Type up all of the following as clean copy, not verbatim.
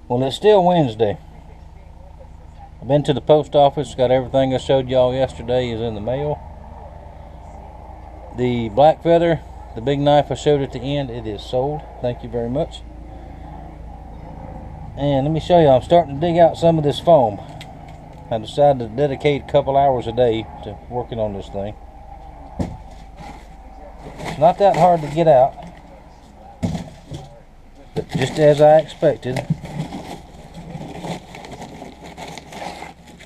Well, it's still Wednesday. I've been to the post office, got everything I showed y'all yesterday is in the mail. The black feather, the big knife I showed at the end, it is sold. Thank you very much. And let me show you, I'm starting to dig out some of this foam. I decided to dedicate a couple hours a day to working on this thing. It's not that hard to get out, but just as I expected,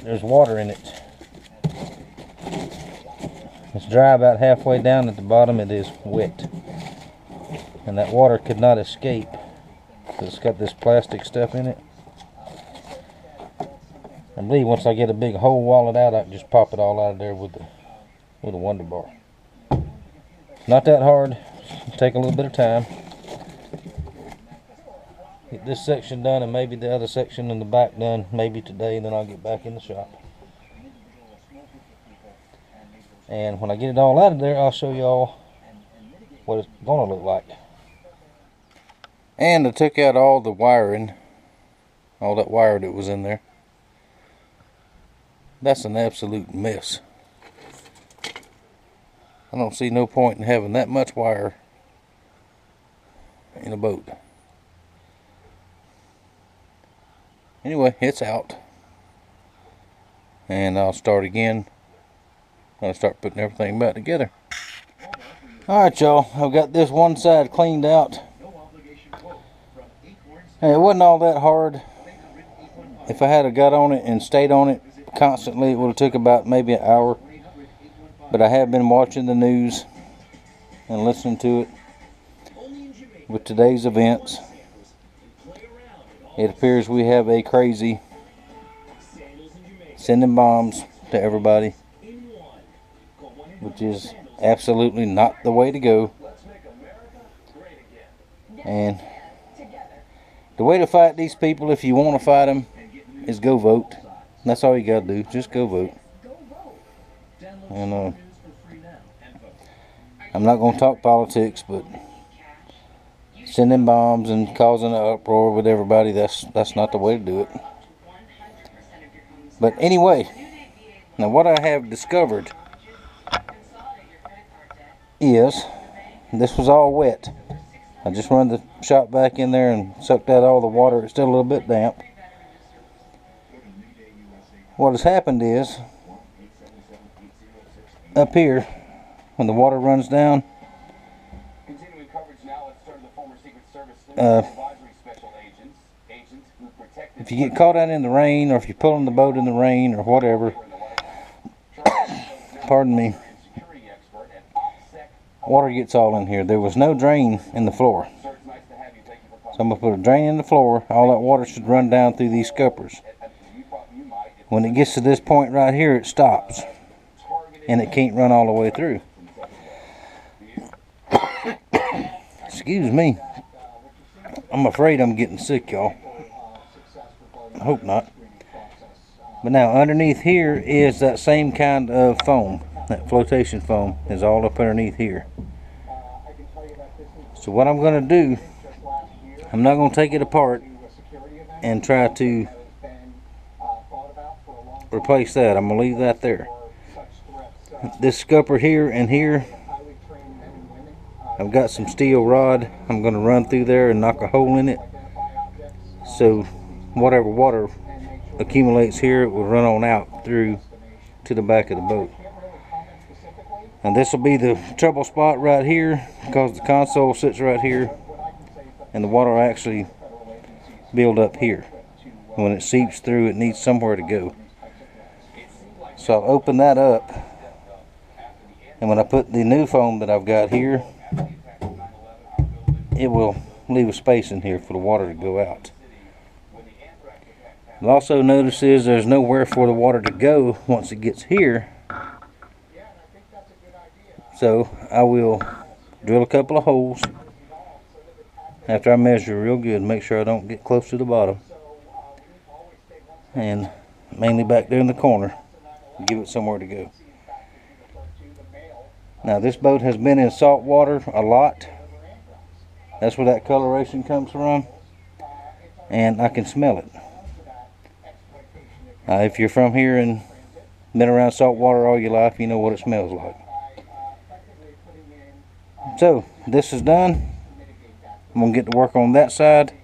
there's water in it. It's dry about halfway down at the bottom. It is wet, and that water could not escape because it's got this plastic stuff in it. I believe once I get a big hole walled out, I can just pop it all out of there with a Wonder Bar. Not that hard. It'll take a little bit of time. Get this section done and maybe the other section in the back done maybe today, and then I'll get back in the shop. And when I get it all out of there, I'll show y'all what it's gonna look like. And I took out all the wiring, all that wire that was in there. That's an absolute mess. I don't see no point in having that much wire in a boat. Anyway, it's out. And I'll start again. I'll start putting everything back together. Alright, y'all. I've got this one side cleaned out. And it wasn't all that hard. If I had got on it and stayed on it constantly, it would have took about maybe an hour. But I have been watching the news and listening to it with today's events. It appears we have a crazy sending bombs to everybody, which is absolutely not the way to go. And the way to fight these people, if you want to fight them, is go vote. That's all you gotta do, just go vote. And I'm not gonna talk politics, but sending bombs and causing an uproar with everybody, that's not the way to do it. But anyway, now what I have discovered is this was all wet. I just run the shop back in there and sucked out all the water. It's still a little bit damp. What has happened is, up here, when the water runs down, if you get caught out in the rain, or if you're pulling the boat in the rain or whatever, pardon me, water gets all in here. There was no drain in the floor, so I'm going to put a drain in the floor. All that water should run down through these scuppers. When it gets to this point right here, it stops, and it can't run all the way through. Excuse me. I'm afraid I'm getting sick, y'all. I hope not. But now underneath here is that same kind of foam. That flotation foam is all up underneath here. So what I'm going to do, I'm not going to take it apart and try to replace that. I'm going to leave that there. This scupper here and here, I've got some steel rod. I'm going to run through there and knock a hole in it, so whatever water accumulates here, it will run on out through to the back of the boat. And this will be the trouble spot right here, because the console sits right here and the water will actually build up here. When it seeps through, it needs somewhere to go. So I'll open that up, and when I put the new foam that I've got here, it will leave a space in here for the water to go out. You'll also notice is there's nowhere for the water to go once it gets here. So I will drill a couple of holes after I measure real good, make sure I don't get close to the bottom, and mainly back there in the corner, give it somewhere to go. Now this boat has been in salt water a lot. That's where that coloration comes from. and I can smell it. If you're from here and been around salt water all your life, you know what it smells like. So this is done. I'm going to get to work on that side,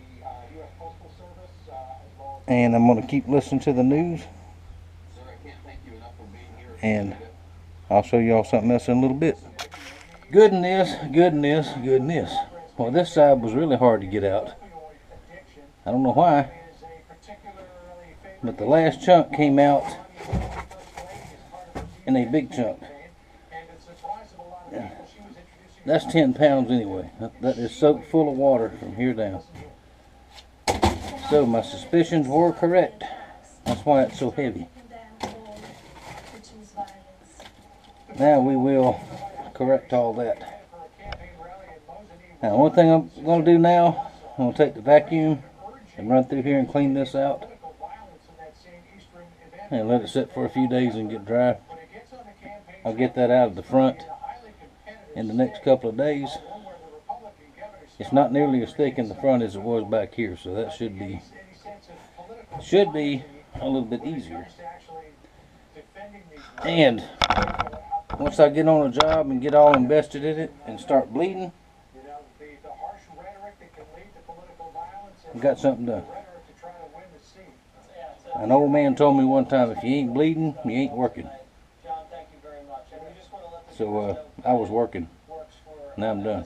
and I'm going to keep listening to the news, and I'll show y'all something else in a little bit. Goodness. Well, this side was really hard to get out. I don't know why, but the last chunk came out in a big chunk. That's 10 pounds anyway. That is soaked full of water from here down. So my suspicions were correct. That's why it's so heavy. Now we will correct all that. Now one thing I'm going to do now, I'm going to take the vacuum and run through here and clean this out. And let it sit for a few days and get dry. I'll get that out of the front in the next couple of days. It's not nearly as thick in the front as it was back here, so that should be a little bit easier. And once I get on a job and get all invested in it and start bleeding, I got something done. An old man told me one time, if you ain't bleeding, you ain't working. So I was working. Now I'm done.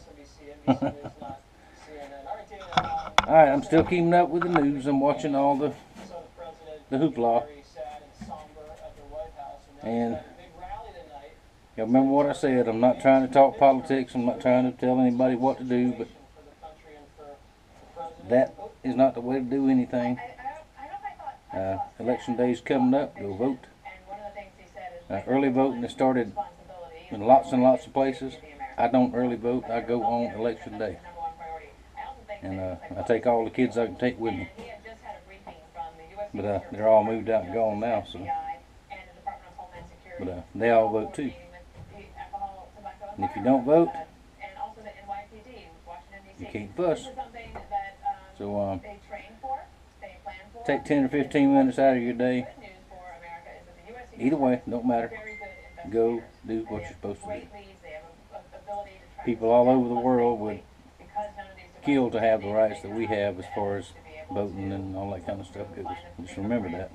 Alright, I'm still keeping up with the news. I'm watching all the hoopla. And y'all remember what I said. I'm not trying to talk politics. I'm not trying to tell anybody what to do, but that is not the way to do anything. Election day's coming up. Go vote. Early voting has started in lots and lots of places. I don't early vote. I go on election day. And I take all the kids I can take with me. But they're all moved out and gone now, so. But they all vote too. And if you don't vote, you can't fuss. So take 10 or 15 minutes out of your day. Either way, don't matter. Go do what you're supposed to do. People all over the world would kill to have the rights that we have as far as voting and all that kind of stuff goes. Just remember that.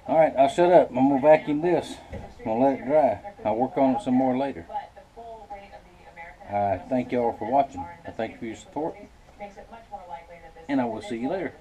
Alright, I'll shut up. I'm going to vacuum this. I'm going to let it dry. I'll work on it some more later. I thank y'all for watching. I thank you for your support. And I will see you later.